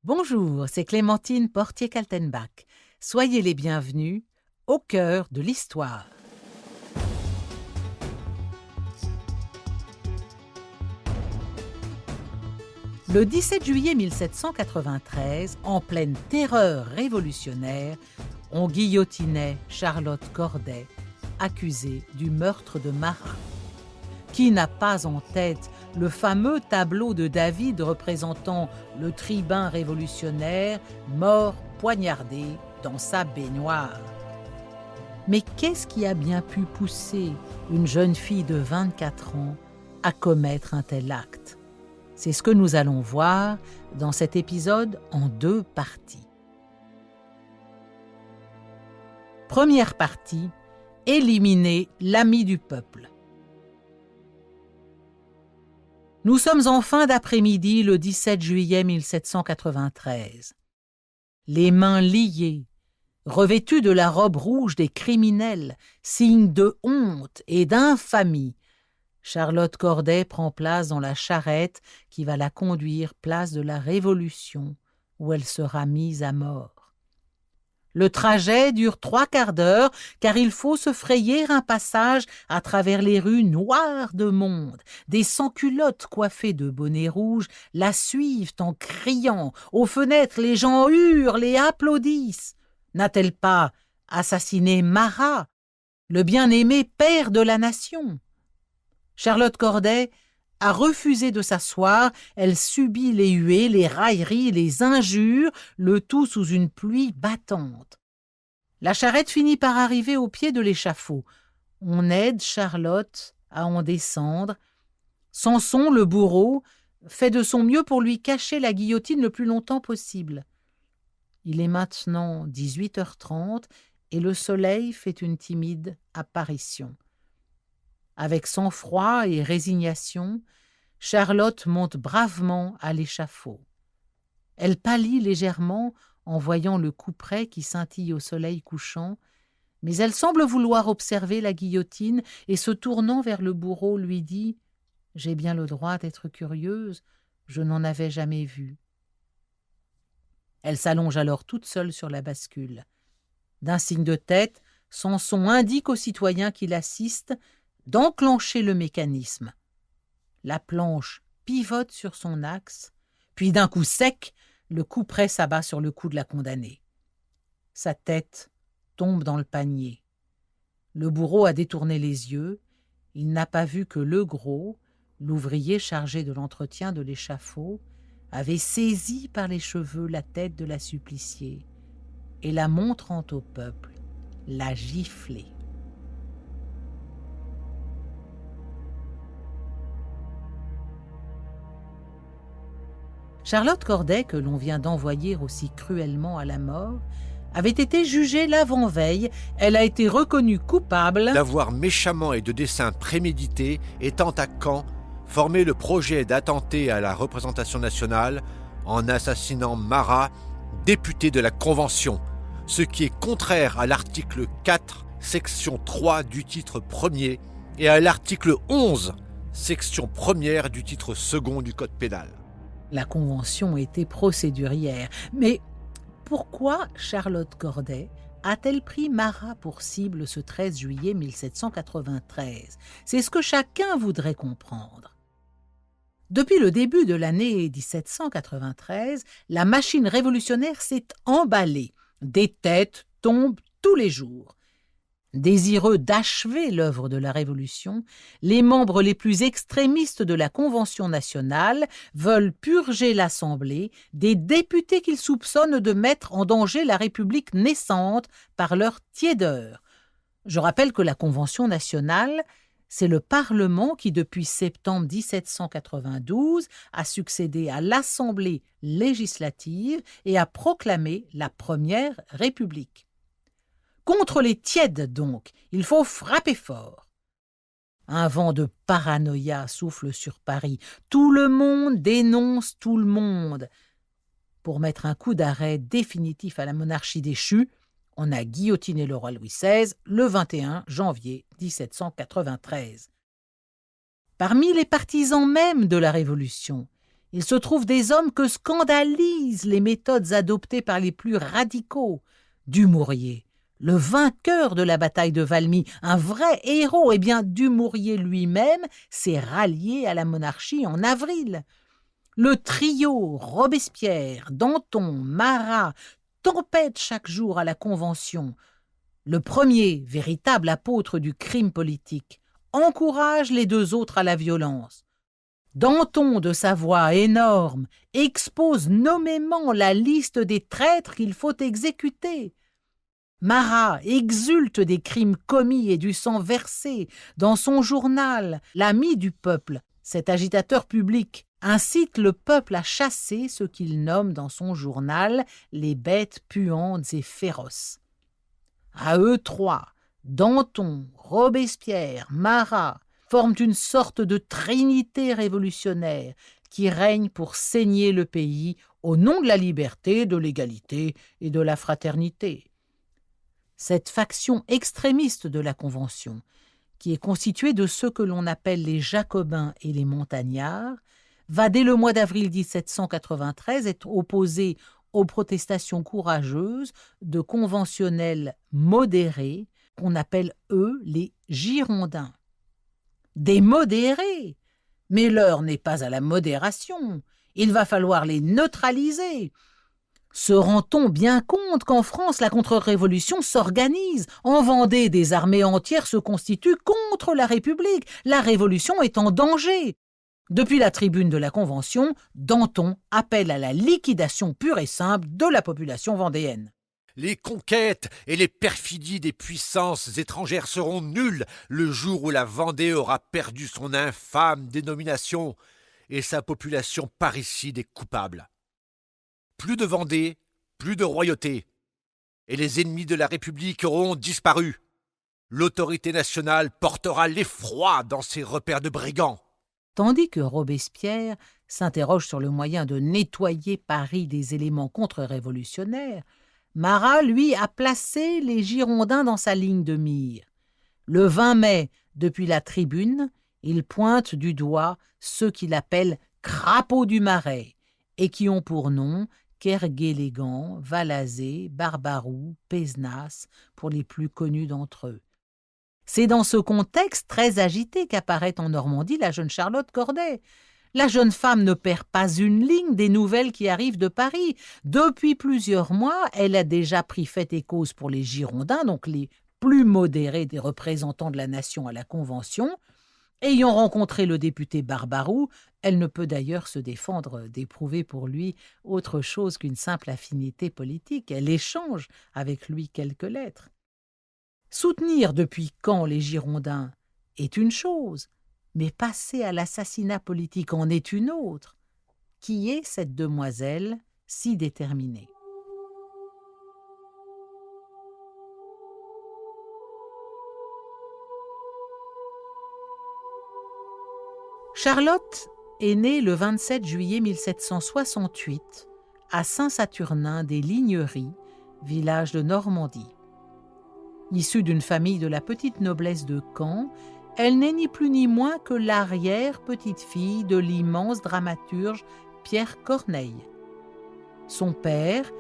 Bonjour, c'est Clémentine Portier-Kaltenbach. Soyez les bienvenus au cœur de l'histoire. Le 17 juillet 1793, en pleine terreur révolutionnaire, on guillotinait Charlotte Corday, accusée du meurtre de Marat. Qui n'a pas en tête le fameux tableau de David représentant le tribun révolutionnaire mort poignardé dans sa baignoire? Mais qu'est-ce qui a bien pu pousser une jeune fille de 24 ans à commettre un tel acte? C'est ce que nous allons voir dans cet épisode en 2 parties. Première partie, éliminer l'ami du peuple. Nous sommes en fin d'après-midi le 17 juillet 1793. Les mains liées, revêtues de la robe rouge des criminels, signe de honte et d'infamie, Charlotte Corday prend place dans la charrette qui va la conduire place de la Révolution, où elle sera mise à mort. Le trajet dure 3/4 d'heure, car il faut se frayer un passage à travers les rues noires de monde. Des sans-culottes coiffées de bonnets rouges la suivent en criant. Aux fenêtres, les gens hurlent et applaudissent. N'a-t-elle pas assassiné Marat, le bien-aimé père de la nation? Charlotte Corday a refusé de s'asseoir, elle subit les huées, les railleries, les injures, le tout sous une pluie battante. La charrette finit par arriver au pied de l'échafaud. On aide Charlotte à en descendre. Samson, le bourreau, fait de son mieux pour lui cacher la guillotine le plus longtemps possible. Il est maintenant 18h30 et le soleil fait une timide apparition. Avec sang-froid et résignation, Charlotte monte bravement à l'échafaud. Elle pâlit légèrement en voyant le couperet qui scintille au soleil couchant, mais elle semble vouloir observer la guillotine et se tournant vers le bourreau lui dit « J'ai bien le droit d'être curieuse, je n'en avais jamais vu. » Elle s'allonge alors toute seule sur la bascule. D'un signe de tête, Samson indique aux citoyens qui l'assistent d'enclencher le mécanisme. La planche pivote sur son axe, puis d'un coup sec, le couperet s'abat sur le cou de la condamnée. Sa tête tombe dans le panier. Le bourreau a détourné les yeux. Il n'a pas vu que Legros, l'ouvrier chargé de l'entretien de l'échafaud, avait saisi par les cheveux la tête de la suppliciée et, la montrant au peuple, l'a giflée. Charlotte Corday, que l'on vient d'envoyer aussi cruellement à la mort, avait été jugée l'avant-veille. Elle a été reconnue coupable d'avoir méchamment et de dessein prémédité, étant à Caen, formé le projet d'attenter à la représentation nationale en assassinant Marat, député de la Convention, ce qui est contraire à l'article 4, section 3 du titre 1er et à l'article 11, section 1re du titre 2 du Code pénal. La Convention était procédurière. Mais pourquoi Charlotte Corday a-t-elle pris Marat pour cible ce 13 juillet 1793 ? C'est ce que chacun voudrait comprendre. Depuis le début de l'année 1793, la machine révolutionnaire s'est emballée. Des têtes tombent tous les jours. Désireux d'achever l'œuvre de la Révolution, les membres les plus extrémistes de la Convention nationale veulent purger l'Assemblée des députés qu'ils soupçonnent de mettre en danger la République naissante par leur tiédeur. Je rappelle que la Convention nationale, c'est le Parlement qui, depuis septembre 1792, a succédé à l'Assemblée législative et a proclamé la Première République. Contre les tièdes, donc, il faut frapper fort. Un vent de paranoïa souffle sur Paris. Tout le monde dénonce tout le monde. Pour mettre un coup d'arrêt définitif à la monarchie déchue, on a guillotiné le roi Louis XVI le 21 janvier 1793. Parmi les partisans même de la Révolution, Il se trouve des hommes que scandalisent les méthodes adoptées par les plus radicaux. Dumouriez, le vainqueur de la bataille de Valmy, un vrai héros, eh bien Dumouriez lui-même s'est rallié à la monarchie en avril. Le trio Robespierre, Danton, Marat tempête chaque jour à la Convention. Le premier, véritable apôtre du crime politique, encourage les deux autres à la violence. Danton, de sa voix énorme, expose nommément la liste des traîtres qu'il faut exécuter. Marat exulte des crimes commis et du sang versé. Dans son journal, l'ami du peuple, cet agitateur public, incite le peuple à chasser ce qu'il nomme dans son journal les bêtes puantes et féroces. À eux trois, Danton, Robespierre, Marat, forment une sorte de trinité révolutionnaire qui règne pour saigner le pays au nom de la liberté, de l'égalité et de la fraternité. Cette faction extrémiste de la Convention, qui est constituée de ceux que l'on appelle les Jacobins et les Montagnards, va dès le mois d'avril 1793 être opposée aux protestations courageuses de conventionnels modérés qu'on appelle, eux, les Girondins. Des modérés! Mais l'heure n'est pas à la modération. Il va falloir les neutraliser. Se rend-on bien compte qu'en France, la contre-révolution s'organise? En Vendée, des armées entières se constituent contre la République. La Révolution est en danger. Depuis la tribune de la Convention, Danton appelle à la liquidation pure et simple de la population vendéenne. Les conquêtes et les perfidies des puissances étrangères seront nulles le jour où la Vendée aura perdu son infâme dénomination et sa population parricide et coupable. Plus de Vendée, plus de royauté, et les ennemis de la République auront disparu. L'autorité nationale portera l'effroi dans ses repères de brigands. Tandis que Robespierre s'interroge sur le moyen de nettoyer Paris des éléments contre-révolutionnaires, Marat, lui, a placé les Girondins dans sa ligne de mire. Le 20 mai, depuis la tribune, il pointe du doigt ceux qu'il appelle « crapauds du Marais » et qui ont pour nom Kerguélégan, Valazé, Barbaroux, Pézenas, pour les plus connus d'entre eux. C'est dans ce contexte très agité qu'apparaît en Normandie la jeune Charlotte Corday. La jeune femme ne perd pas une ligne des nouvelles qui arrivent de Paris. Depuis plusieurs mois, elle a déjà pris fait et cause pour les Girondins, donc les plus modérés des représentants de la nation à la Convention. Ayant rencontré le député Barbaroux, elle ne peut d'ailleurs se défendre d'éprouver pour lui autre chose qu'une simple affinité politique. Elle échange avec lui quelques lettres. Soutenir depuis quand les Girondins est une chose, mais passer à l'assassinat politique en est une autre. Qui est cette demoiselle si déterminée? Charlotte est née le 27 juillet 1768 à Saint-Saturnin des Ligneries, village de Normandie. Issue d'une famille de la petite noblesse de Caen, elle n'est ni plus ni moins que l'arrière-petite-fille de l'immense dramaturge Pierre Corneille. Son père,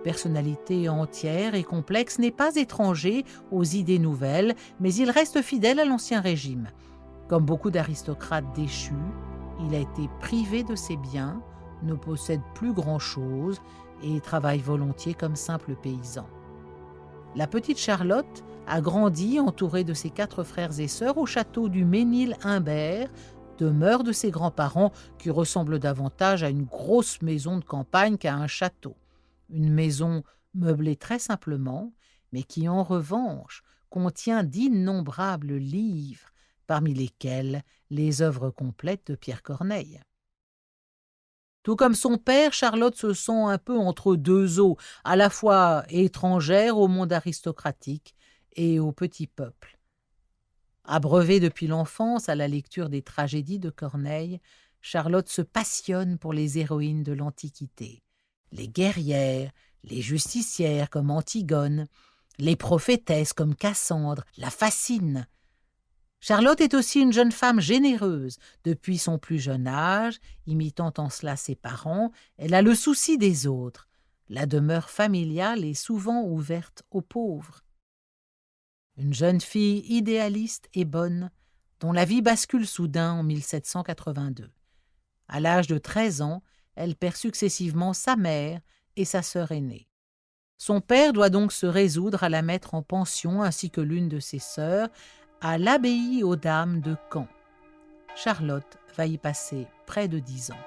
personnalité entière et complexe, n'est pas étranger aux idées nouvelles, mais il reste fidèle à l'Ancien Régime. Comme beaucoup d'aristocrates déchus, il a été privé de ses biens, ne possède plus grand-chose et travaille volontiers comme simple paysan. La petite Charlotte a grandi entourée de ses 4 frères et sœurs au château du Ménil-Imbert, demeure de ses grands-parents qui ressemble davantage à une grosse maison de campagne qu'à un château. Une maison meublée très simplement, mais qui en revanche contient d'innombrables livres, parmi lesquels les œuvres complètes de Pierre Corneille. Tout comme son père, Charlotte se sent un peu entre deux eaux, à la fois étrangère au monde aristocratique et au petit peuple. Abreuvée depuis l'enfance à la lecture des tragédies de Corneille, Charlotte se passionne pour les héroïnes de l'Antiquité. Les guerrières, les justicières comme Antigone, les prophétesses comme Cassandre la fascinent. Charlotte est aussi une jeune femme généreuse. Depuis son plus jeune âge, imitant en cela ses parents, elle a le souci des autres. La demeure familiale est souvent ouverte aux pauvres. Une jeune fille idéaliste et bonne, dont la vie bascule soudain en 1782. À l'âge de 13 ans, elle perd successivement sa mère et sa sœur aînée. Son père doit donc se résoudre à la mettre en pension ainsi que l'une de ses sœurs à l'abbaye aux Dames de Caen. Charlotte va y passer près de 10 ans.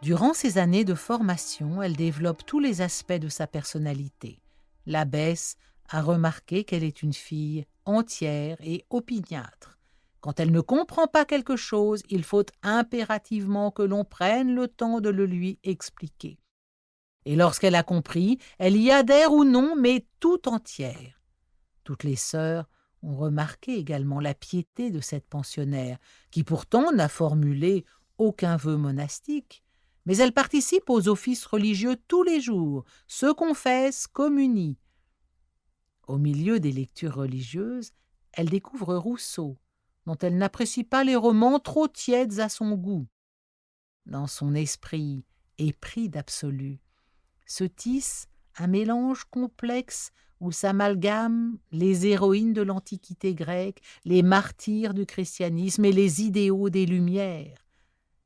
Durant ces années de formation, elle développe tous les aspects de sa personnalité. L'abbesse a remarqué qu'elle est une fille entière et opiniâtre. Quand elle ne comprend pas quelque chose, il faut impérativement que l'on prenne le temps de le lui expliquer. Et lorsqu'elle a compris, elle y adhère ou non, mais tout entière. Toutes les sœurs ont remarqué également la piété de cette pensionnaire, qui pourtant n'a formulé aucun vœu monastique, mais elle participe aux offices religieux tous les jours, se confesse, communie. Au milieu des lectures religieuses, elle découvre Rousseau, dont elle n'apprécie pas les romans trop tièdes à son goût. Dans son esprit épris d'absolu, se tisse un mélange complexe où s'amalgament les héroïnes de l'Antiquité grecque, les martyrs du christianisme et les idéaux des Lumières.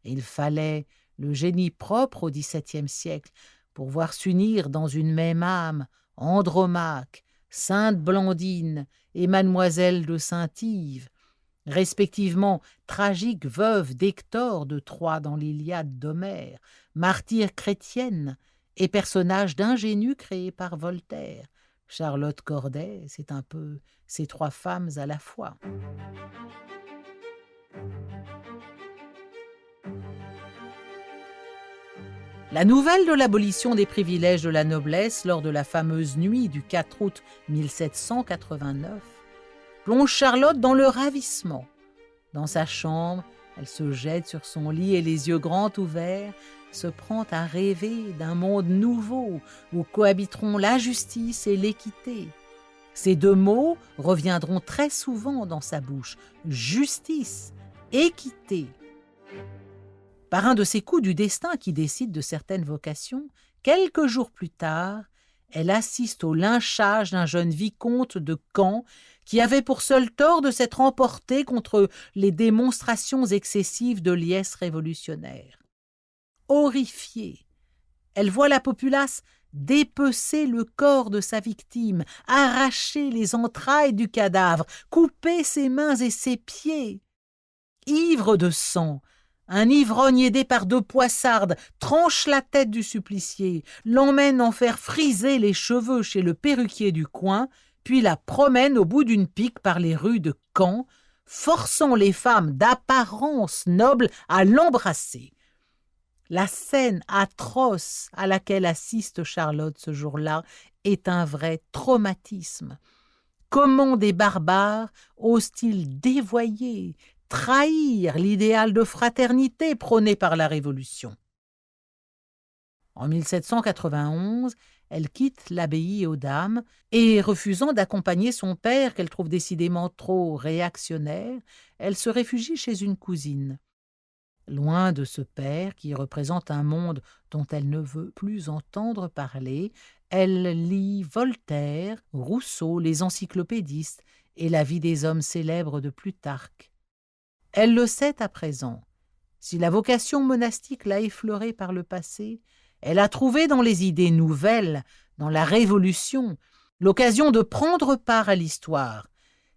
Il fallait le génie propre au XVIIe siècle pour voir s'unir dans une même âme Andromaque, Sainte Blandine et Mademoiselle de Saint-Yves, respectivement tragiques veuves d'Hector de Troie dans l'Iliade d'Homère, martyrs chrétiennes et personnages d'ingénus créés par Voltaire. Charlotte Corday, c'est un peu ces trois femmes à la fois. La nouvelle de l'abolition des privilèges de la noblesse lors de la fameuse nuit du 4 août 1789 plonge Charlotte dans le ravissement. Dans sa chambre, elle se jette sur son lit et les yeux grands ouverts, se prend à rêver d'un monde nouveau où cohabiteront la justice et l'équité. Ces deux mots reviendront très souvent dans sa bouche, justice, équité. Par un de ces coups du destin qui décide de certaines vocations, quelques jours plus tard, elle assiste au lynchage d'un jeune vicomte de Caen qui avait pour seul tort de s'être emporté contre les démonstrations excessives de liesse révolutionnaire. Horrifiée, elle voit la populace dépecer le corps de sa victime, arracher les entrailles du cadavre, couper ses mains et ses pieds. Ivre de sang, un ivrogne aidé par deux poissardes tranche la tête du supplicié, l'emmène en faire friser les cheveux chez le perruquier du coin, puis la promène au bout d'une pique par les rues de Caen, forçant les femmes d'apparence noble à l'embrasser. La scène atroce à laquelle assiste Charlotte ce jour-là est un vrai traumatisme. Comment des barbares osent-ils dévoyer, trahir l'idéal de fraternité prôné par la Révolution? En 1791, elle quitte l'abbaye aux Dames et, refusant d'accompagner son père qu'elle trouve décidément trop réactionnaire, elle se réfugie chez une cousine. Loin de ce père qui représente un monde dont elle ne veut plus entendre parler, elle lit Voltaire, Rousseau, les encyclopédistes et la vie des hommes célèbres de Plutarque. Elle le sait à présent. Si la vocation monastique l'a effleurée par le passé, elle a trouvé dans les idées nouvelles, dans la Révolution, l'occasion de prendre part à l'histoire.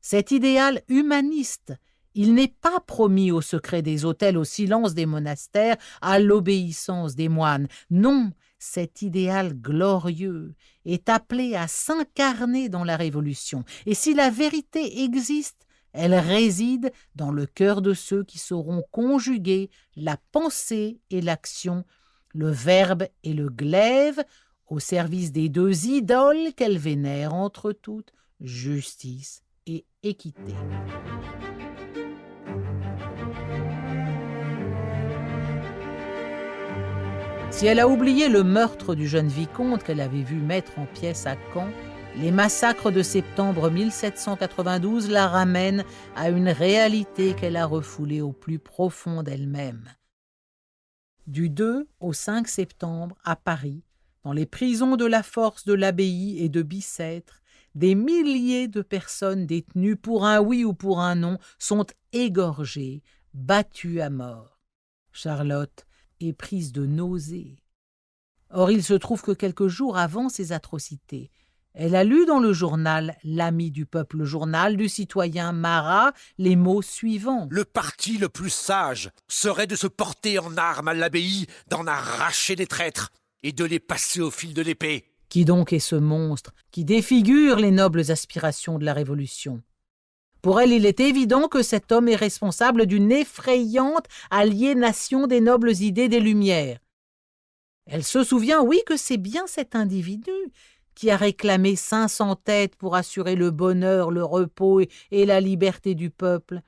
Cet idéal humaniste, il n'est pas promis au secret des autels, au silence des monastères, à l'obéissance des moines. Non, cet idéal glorieux est appelé à s'incarner dans la Révolution. Et si la vérité existe, elle réside dans le cœur de ceux qui sauront conjuguer la pensée et l'action, le verbe et le glaive, au service des deux idoles qu'elle vénère entre toutes, justice et équité. Si elle a oublié le meurtre du jeune vicomte qu'elle avait vu mettre en pièces à Caen, Les massacres de septembre 1792 la ramènent à une réalité qu'elle a refoulée au plus profond d'elle-même. Du 2 au 5 septembre, à Paris, dans les prisons de la Force, de l'Abbaye et de Bicêtre, des milliers de personnes détenues pour un oui ou pour un non sont égorgées, battues à mort. Charlotte est prise de nausées. Or, il se trouve que quelques jours avant ces atrocités, elle a lu dans le journal L'Ami du peuple, le journal du citoyen Marat, les mots suivants. Le parti le plus sage serait de se porter en armes à l'abbaye, d'en arracher les traîtres et de les passer au fil de l'épée. Qui donc est ce monstre qui défigure les nobles aspirations de la Révolution? Pour elle, il est évident que cet homme est responsable d'une effrayante aliénation des nobles idées des Lumières. Elle se souvient, oui, que c'est bien cet individu qui a réclamé 500 têtes pour assurer le bonheur, le repos et la liberté du peuple,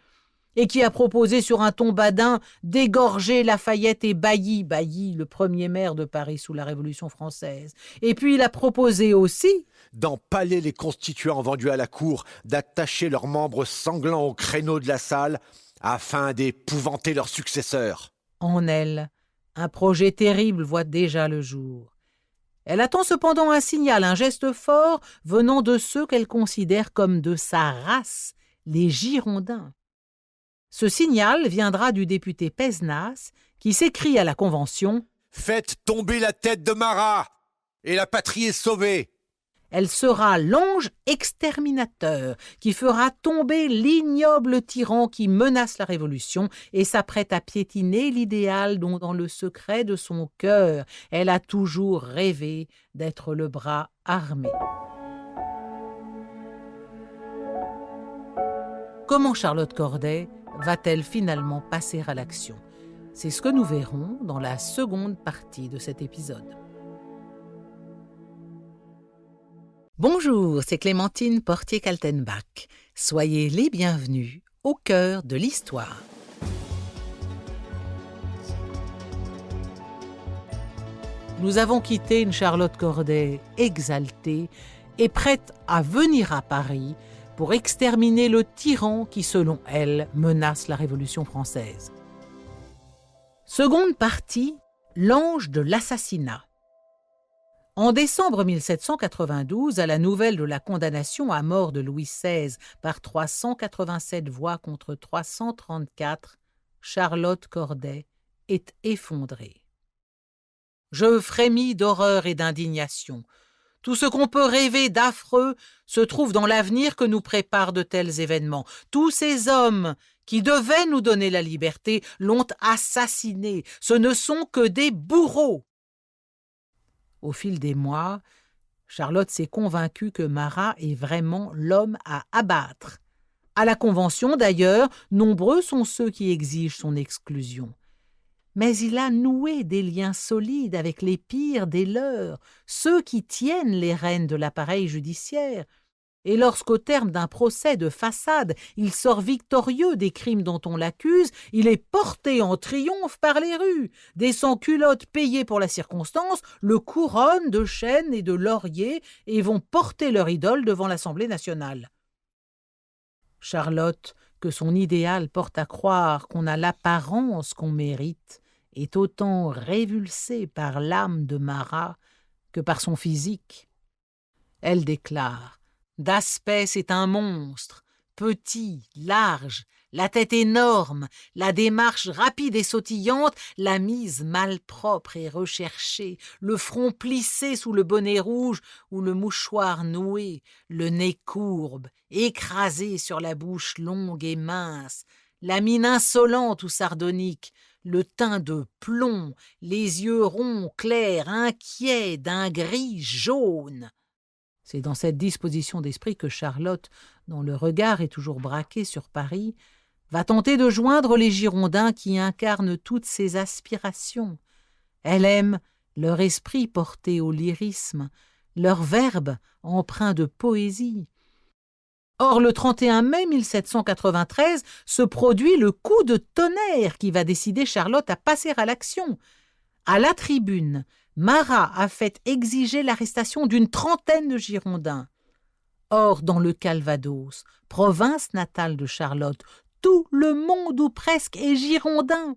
et qui a proposé sur un ton badin d'égorger Lafayette et Bailly, le premier maire de Paris sous la Révolution française. Et puis il a proposé aussi d'empaler les constituants vendus à la cour, d'attacher leurs membres sanglants au créneau de la salle, afin d'épouvanter leurs successeurs. En elle, un projet terrible voit déjà le jour. Elle attend cependant un signal, un geste fort venant de ceux qu'elle considère comme de sa race, les Girondins. Ce signal viendra du député Pézenas qui s'écrie à la Convention « Faites tomber la tête de Marat, et la patrie est sauvée !» Elle sera l'ange exterminateur qui fera tomber l'ignoble tyran qui menace la Révolution et s'apprête à piétiner l'idéal dont, dans le secret de son cœur, elle a toujours rêvé d'être le bras armé. Comment Charlotte Corday va-t-elle finalement passer à l'action? C'est ce que nous verrons dans la seconde partie de cet épisode. Bonjour, c'est Clémentine Portier-Kaltenbach. Soyez les bienvenus au cœur de l'histoire. Nous avons quitté une Charlotte Corday exaltée et prête à venir à Paris pour exterminer le tyran qui, selon elle, menace la Révolution française. Seconde partie, l'ange de l'assassinat. En décembre 1792, à la nouvelle de la condamnation à mort de Louis XVI par 387 voix contre 334, Charlotte Corday est effondrée. Je frémis d'horreur et d'indignation. Tout ce qu'on peut rêver d'affreux se trouve dans l'avenir que nous préparent de tels événements. Tous ces hommes qui devaient nous donner la liberté l'ont assassiné. Ce ne sont que des bourreaux. Au fil des mois, Charlotte s'est convaincue que Marat est vraiment l'homme à abattre. À la Convention, d'ailleurs, nombreux sont ceux qui exigent son exclusion. Mais il a noué des liens solides avec les pires des leurs, ceux qui tiennent les rênes de l'appareil judiciaire. Et lorsqu'au terme d'un procès de façade, il sort victorieux des crimes dont on l'accuse, il est porté en triomphe par les rues. Des sans-culottes payés pour la circonstance le couronnent de chênes et de lauriers et vont porter leur idole devant l'Assemblée nationale. Charlotte, que son idéal porte à croire qu'on a l'apparence qu'on mérite, est autant révulsée par l'âme de Marat que par son physique. Elle déclare: d'aspect, c'est un monstre, petit, large, la tête énorme, la démarche rapide et sautillante, la mise malpropre et recherchée, le front plissé sous le bonnet rouge ou le mouchoir noué, le nez courbe, écrasé sur la bouche longue et mince, la mine insolente ou sardonique, le teint de plomb, les yeux ronds, clairs, inquiets, d'un gris jaune. C'est dans cette disposition d'esprit que Charlotte, dont le regard est toujours braqué sur Paris, va tenter de joindre les Girondins qui incarnent toutes ses aspirations. Elle aime leur esprit porté au lyrisme, leur verbe empreint de poésie. Or, le 31 mai 1793 se produit le coup de tonnerre qui va décider Charlotte à passer à l'action. À la Tribune, Marat a fait exiger l'arrestation d'une trentaine de Girondins. Or, dans le Calvados, province natale de Charlotte, tout le monde ou presque est girondin.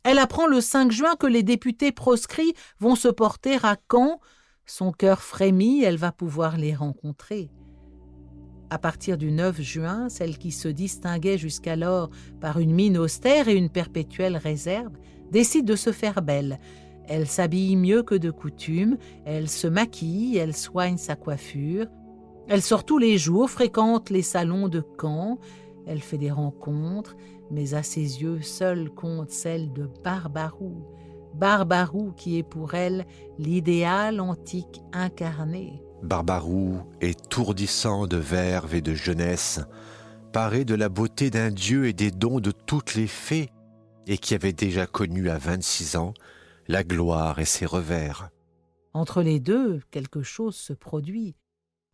Elle apprend le 5 juin que les députés proscrits vont se porter à Caen. Son cœur frémit, elle va pouvoir les rencontrer. À partir du 9 juin, celle qui se distinguait jusqu'alors par une mine austère et une perpétuelle réserve décide de se faire belle. Elle s'habille mieux que de coutume, elle se maquille, elle soigne sa coiffure. Elle sort tous les jours, fréquente les salons de Caen, elle fait des rencontres, mais à ses yeux seule compte celle de Barbaroux. Barbaroux qui est pour elle l'idéal antique incarné. Barbaroux, étourdissant de verve et de jeunesse, paré de la beauté d'un dieu et des dons de toutes les fées, et qui avait déjà connu à 26 ans la gloire et ses revers. Entre les deux, quelque chose se produit.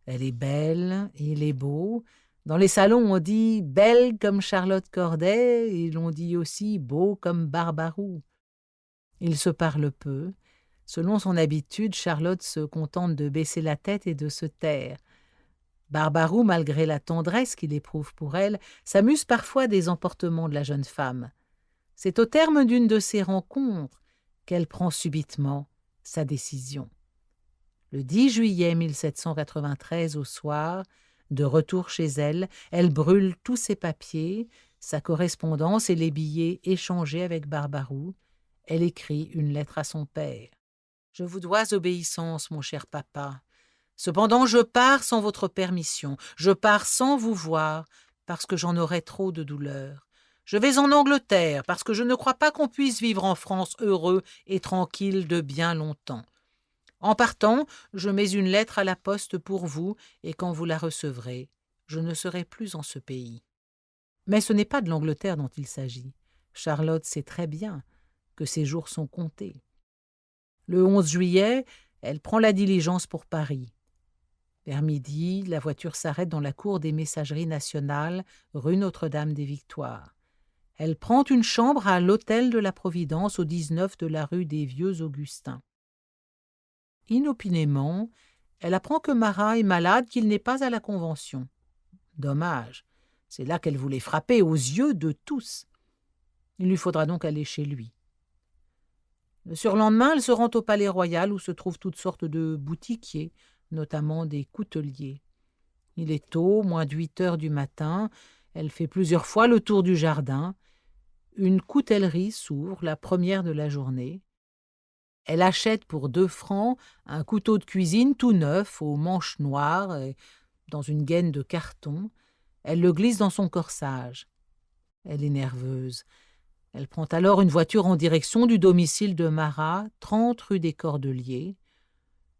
Elle est belle, il est beau. Dans les salons, on dit « belle comme Charlotte Corday » et l'on dit aussi « beau comme Barbaroux ». Ils se parlent peu. Selon son habitude, Charlotte se contente de baisser la tête et de se taire. Barbaroux, malgré la tendresse qu'il éprouve pour elle, s'amuse parfois des emportements de la jeune femme. C'est au terme d'une de ces rencontres qu'elle prend subitement sa décision. Le 10 juillet 1793 au soir, de retour chez elle, elle brûle tous ses papiers, sa correspondance et les billets échangés avec Barbaroux. Elle écrit une lettre à son père. « Je vous dois obéissance, mon cher papa. Cependant, je pars sans votre permission. Je pars sans vous voir, parce que j'en aurais trop de douleur. Je vais en Angleterre, parce que je ne crois pas qu'on puisse vivre en France heureux et tranquille de bien longtemps. En partant, je mets une lettre à la poste pour vous, et quand vous la recevrez, je ne serai plus en ce pays. » Mais ce n'est pas de l'Angleterre dont il s'agit. Charlotte sait très bien que ses jours sont comptés. Le 11 juillet, elle prend la diligence pour Paris. Vers midi, la voiture s'arrête dans la cour des Messageries nationales, rue Notre-Dame-des-Victoires. Elle prend une chambre à l'hôtel de la Providence, au 19 de la rue des Vieux Augustins. Inopinément, elle apprend que Marat est malade, qu'il n'est pas à la Convention. Dommage, c'est là qu'elle voulait frapper aux yeux de tous. Il lui faudra donc aller chez lui. Le surlendemain, elle se rend au Palais Royal où se trouvent toutes sortes de boutiquiers, notamment des couteliers. Il est tôt, moins de 8 heures du matin. Elle fait plusieurs fois le tour du jardin. Une coutellerie s'ouvre, la première de la journée. Elle achète pour 2 francs un couteau de cuisine tout neuf, aux manches noires, et dans une gaine de carton. Elle le glisse dans son corsage. Elle est nerveuse. Elle prend alors une voiture en direction du domicile de Marat, 30 rue des Cordeliers,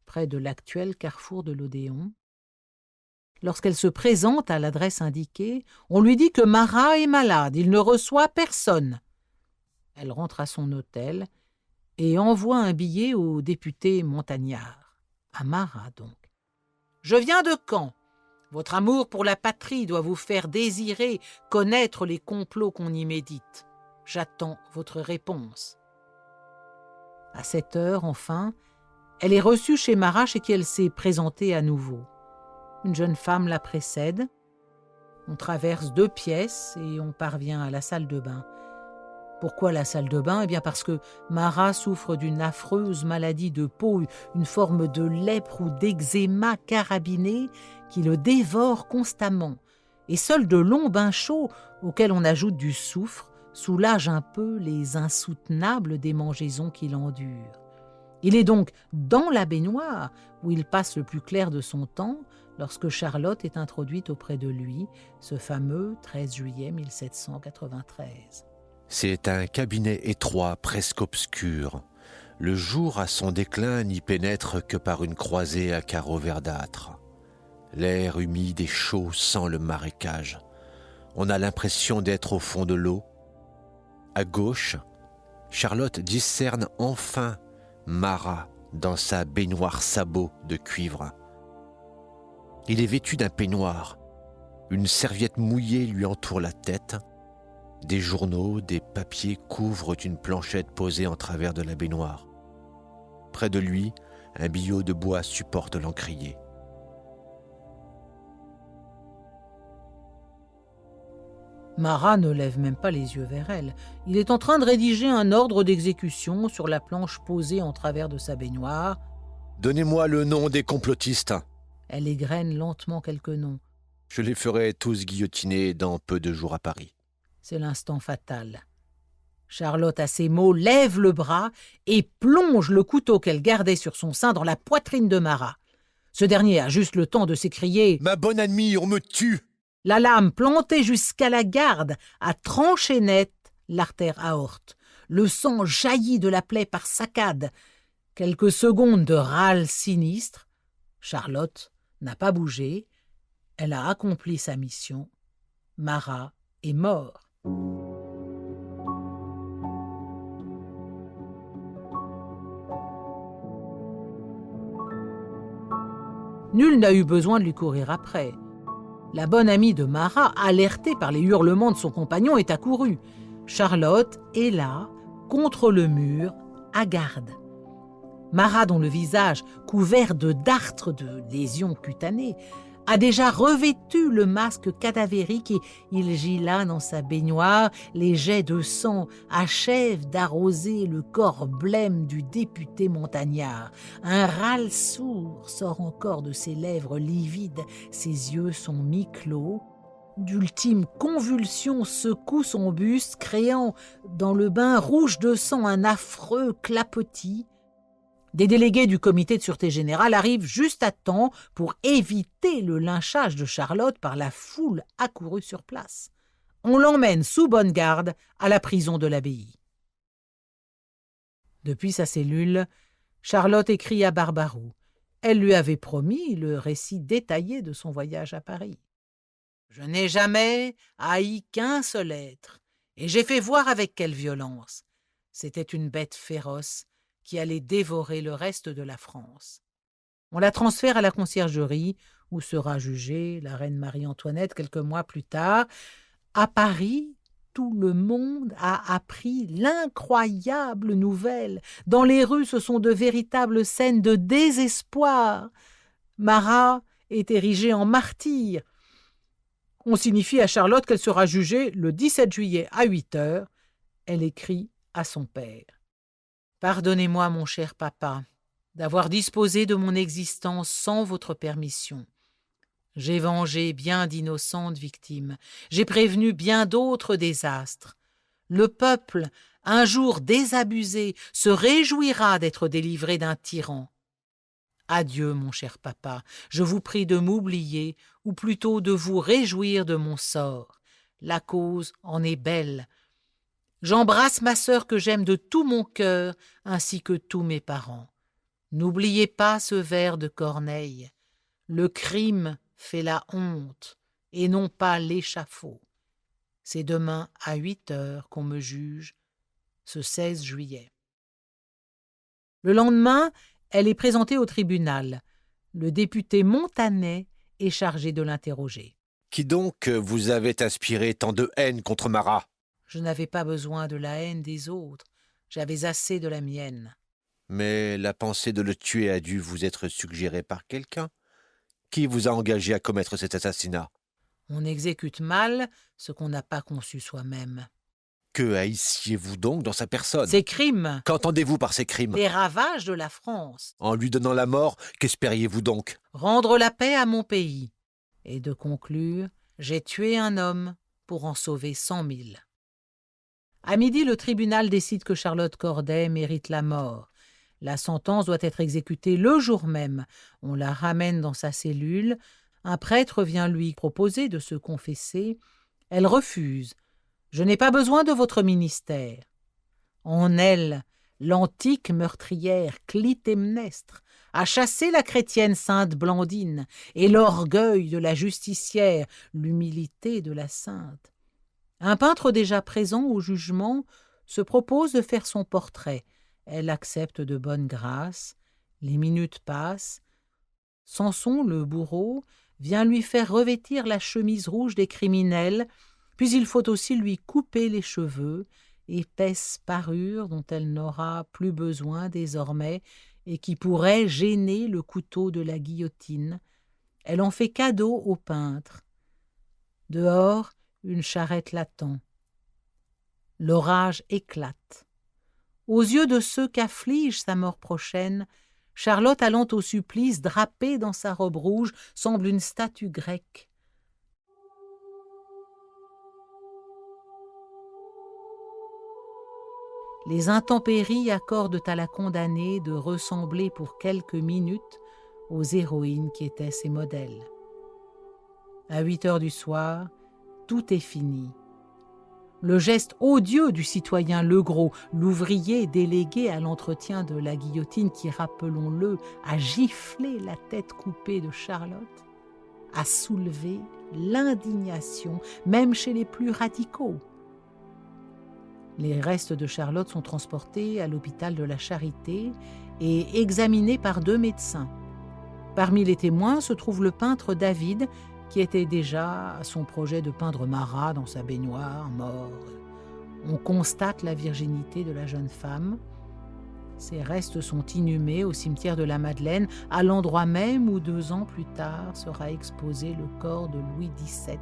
près de l'actuel carrefour de l'Odéon. Lorsqu'elle se présente à l'adresse indiquée, on lui dit que Marat est malade, il ne reçoit personne. Elle rentre à son hôtel et envoie un billet au député Montagnard, à Marat donc. « Je viens de Caen. Votre amour pour la patrie doit vous faire désirer connaître les complots qu'on y médite. J'attends votre réponse. » À 7 heures, enfin, elle est reçue chez Marat, chez qui elle s'est présentée à nouveau. Une jeune femme la précède. On traverse 2 pièces et on parvient à la salle de bain. Pourquoi la salle de bain ? Eh bien parce que Marat souffre d'une affreuse maladie de peau, une forme de lèpre ou d'eczéma carabiné qui le dévore constamment. Et seuls de longs bains chauds, auxquels on ajoute du soufre, soulagent un peu les insoutenables démangeaisons qu'il endure. Il est donc dans la baignoire où il passe le plus clair de son temps lorsque Charlotte est introduite auprès de lui, ce fameux 13 juillet 1793. C'est un cabinet étroit, presque obscur. Le jour à son déclin n'y pénètre que par une croisée à carreaux verdâtres. L'air humide et chaud sent le marécage. On a l'impression d'être au fond de l'eau. À gauche, Charlotte discerne enfin Marat dans sa baignoire sabot de cuivre. Il est vêtu d'un peignoir. Une serviette mouillée lui entoure la tête. Des journaux, des papiers couvrent une planchette posée en travers de la baignoire. Près de lui, un billot de bois supporte l'encrier. Marat ne lève même pas les yeux vers elle. Il est en train de rédiger un ordre d'exécution sur la planche posée en travers de sa baignoire. « Donnez-moi le nom des complotistes. » Elle égrène lentement quelques noms. « Je les ferai tous guillotiner dans peu de jours à Paris. » C'est l'instant fatal. Charlotte, à ces mots, lève le bras et plonge le couteau qu'elle gardait sur son sein dans la poitrine de Marat. Ce dernier a juste le temps de s'écrier « Ma bonne amie, on me tue !» La lame, plantée jusqu'à la garde, a tranché net l'artère aorte. Le sang jaillit de la plaie par saccades. Quelques secondes de râle sinistre. Charlotte n'a pas bougé. Elle a accompli sa mission. Marat est mort. Nul n'a eu besoin de lui courir après. La bonne amie de Marat, alertée par les hurlements de son compagnon, est accourue. Charlotte est là, contre le mur, à garde. Marat, dont le visage, couvert de dartres de lésions cutanées, a déjà revêtu le masque cadavérique et il gît là dans sa baignoire. Les jets de sang achèvent d'arroser le corps blême du député montagnard. Un râle sourd sort encore de ses lèvres livides, ses yeux sont mi-clos. D'ultimes convulsions secouent son buste, créant dans le bain rouge de sang un affreux clapotis. Des délégués du comité de sûreté générale arrivent juste à temps pour éviter le lynchage de Charlotte par la foule accourue sur place. On l'emmène sous bonne garde à la prison de l'abbaye. Depuis sa cellule, Charlotte écrit à Barbaroux. Elle lui avait promis le récit détaillé de son voyage à Paris. « Je n'ai jamais haï qu'un seul être, et j'ai fait voir avec quelle violence. C'était une bête féroce qui allait dévorer le reste de la France. » On la transfère à la conciergerie, où sera jugée la reine Marie-Antoinette quelques mois plus tard. À Paris, tout le monde a appris l'incroyable nouvelle. Dans les rues, ce sont de véritables scènes de désespoir. Marat est érigé en martyr. On signifie à Charlotte qu'elle sera jugée le 17 juillet à 8h. Elle écrit à son père. « Pardonnez-moi, mon cher papa, d'avoir disposé de mon existence sans votre permission. J'ai vengé bien d'innocentes victimes. J'ai prévenu bien d'autres désastres. Le peuple, un jour désabusé, se réjouira d'être délivré d'un tyran. Adieu, mon cher papa, je vous prie de m'oublier, ou plutôt de vous réjouir de mon sort. La cause en est belle. J'embrasse ma sœur que j'aime de tout mon cœur, ainsi que tous mes parents. N'oubliez pas ce vers de Corneille. Le crime fait la honte, et non pas l'échafaud. C'est demain à 8h qu'on me juge, ce 16 juillet. » Le lendemain, elle est présentée au tribunal. Le député Montanet est chargé de l'interroger. « Qui donc vous avait inspiré tant de haine contre Marat ?» Je n'avais pas besoin de la haine des autres, j'avais assez de la mienne. « Mais la pensée de le tuer a dû vous être suggérée par quelqu'un. Qui vous a engagé à commettre cet assassinat ?» On exécute mal ce qu'on n'a pas conçu soi-même. « Que haïssiez-vous donc dans sa personne ?»« Ces crimes !» »« Qu'entendez-vous par ces crimes ?»« Les ravages de la France. »« En lui donnant la mort, qu'espériez-vous donc ?»« Rendre la paix à mon pays. » Et de conclure, « J'ai tué un homme pour en sauver 100 000. » À midi, le tribunal décide que Charlotte Corday mérite la mort. La sentence doit être exécutée le jour même. On la ramène dans sa cellule. Un prêtre vient lui proposer de se confesser. Elle refuse. « Je n'ai pas besoin de votre ministère. » En elle, l'antique meurtrière Clytemnestre a chassé la chrétienne sainte Blandine et l'orgueil de la justicière, l'humilité de la sainte. Un peintre déjà présent au jugement se propose de faire son portrait. Elle accepte de bonne grâce. Les minutes passent. Samson, le bourreau, vient lui faire revêtir la chemise rouge des criminels, puis il faut aussi lui couper les cheveux, épaisse parure dont elle n'aura plus besoin désormais et qui pourrait gêner le couteau de la guillotine. Elle en fait cadeau au peintre. Dehors, une charrette l'attend. L'orage éclate. Aux yeux de ceux qu'afflige sa mort prochaine, Charlotte allant au supplice, drapée dans sa robe rouge, semble une statue grecque. Les intempéries accordent à la condamnée de ressembler pour quelques minutes aux héroïnes qui étaient ses modèles. À 8 heures du soir, tout est fini. Le geste odieux du citoyen Legros, l'ouvrier délégué à l'entretien de la guillotine qui, rappelons-le, a giflé la tête coupée de Charlotte, a soulevé l'indignation, même chez les plus radicaux. Les restes de Charlotte sont transportés à l'hôpital de la Charité et examinés par 2 médecins. Parmi les témoins se trouve le peintre David, qui était déjà à son projet de peindre Marat dans sa baignoire, mort. On constate la virginité de la jeune femme. Ses restes sont inhumés au cimetière de la Madeleine, à l'endroit même où 2 ans plus tard sera exposé le corps de Louis XVII,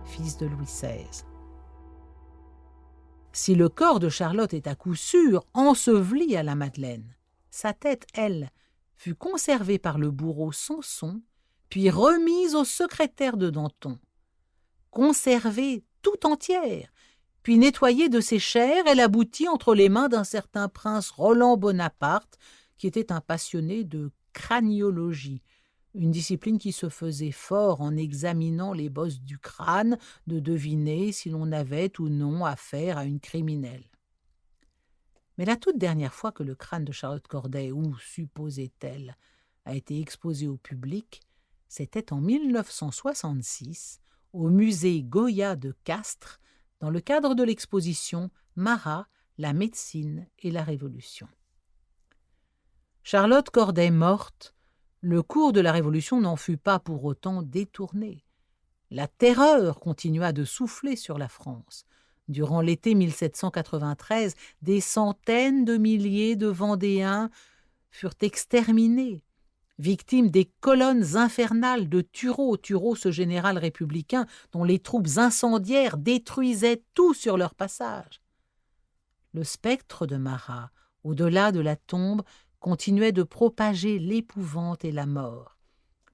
fils de Louis XVI. Si le corps de Charlotte est à coup sûr enseveli à la Madeleine, sa tête, elle, fut conservée par le bourreau Sanson, puis remise au secrétaire de Danton. Conservée tout entière, puis nettoyée de ses chairs, elle aboutit entre les mains d'un certain prince Roland Bonaparte, qui était un passionné de craniologie, une discipline qui se faisait fort en examinant les bosses du crâne, de deviner si l'on avait ou non affaire à une criminelle. Mais la toute dernière fois que le crâne de Charlotte Corday, ou supposait-elle, a été exposé au public, c'était en 1966, au musée Goya de Castres, dans le cadre de l'exposition « Marat, la médecine et la Révolution ». Charlotte Corday morte, le cours de la Révolution n'en fut pas pour autant détourné. La terreur continua de souffler sur la France. Durant l'été 1793, des centaines de milliers de Vendéens furent exterminés, victimes des colonnes infernales de Turreau, ce général républicain dont les troupes incendiaires détruisaient tout sur leur passage. Le spectre de Marat, au-delà de la tombe, continuait de propager l'épouvante et la mort.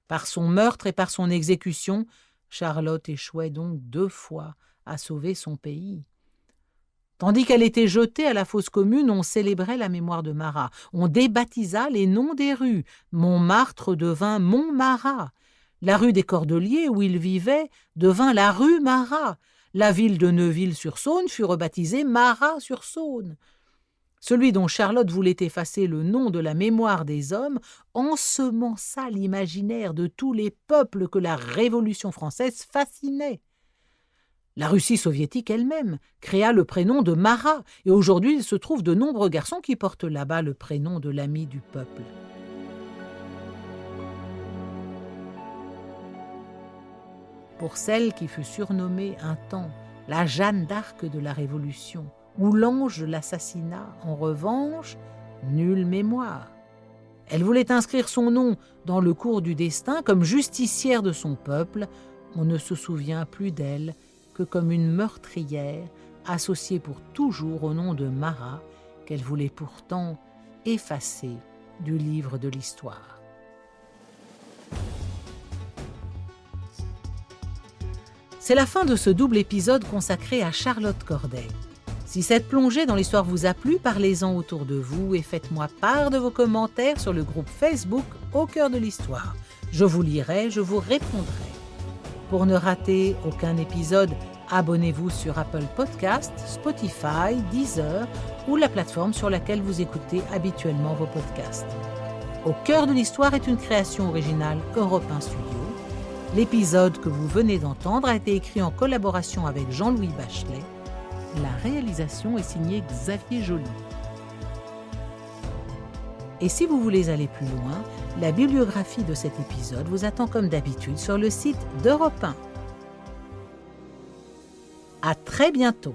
Par son meurtre et par son exécution, Charlotte échouait donc 2 fois à sauver son pays. Tandis qu'elle était jetée à la fosse commune, on célébrait la mémoire de Marat. On débaptisa les noms des rues. Montmartre devint Montmarat. La rue des Cordeliers, où il vivait, devint la rue Marat. La ville de Neuville-sur-Saône fut rebaptisée Marat-sur-Saône. Celui dont Charlotte voulait effacer le nom de la mémoire des hommes ensemença l'imaginaire de tous les peuples que la Révolution française fascinait. La Russie soviétique elle-même créa le prénom de Marat, et aujourd'hui il se trouve de nombreux garçons qui portent là-bas le prénom de l'ami du peuple. Pour celle qui fut surnommée un temps la Jeanne d'Arc de la Révolution, ou l'ange de l'assassinat, en revanche, nulle mémoire. Elle voulait inscrire son nom dans le cours du destin comme justicière de son peuple. On ne se souvient plus d'elle que comme une meurtrière associée pour toujours au nom de Marat, qu'elle voulait pourtant effacer du livre de l'histoire. C'est la fin de ce double épisode consacré à Charlotte Corday. Si cette plongée dans l'histoire vous a plu, parlez-en autour de vous et faites-moi part de vos commentaires sur le groupe Facebook Au cœur de l'histoire. Je vous lirai, je vous répondrai. Pour ne rater aucun épisode, abonnez-vous sur Apple Podcasts, Spotify, Deezer ou la plateforme sur laquelle vous écoutez habituellement vos podcasts. Au cœur de l'histoire est une création originale Europe 1 Studio. L'épisode que vous venez d'entendre a été écrit en collaboration avec Jean-Louis Bachelet. La réalisation est signée Xavier Joly. Et si vous voulez aller plus loin, la bibliographie de cet épisode vous attend comme d'habitude sur le site d'Europe 1. À très bientôt.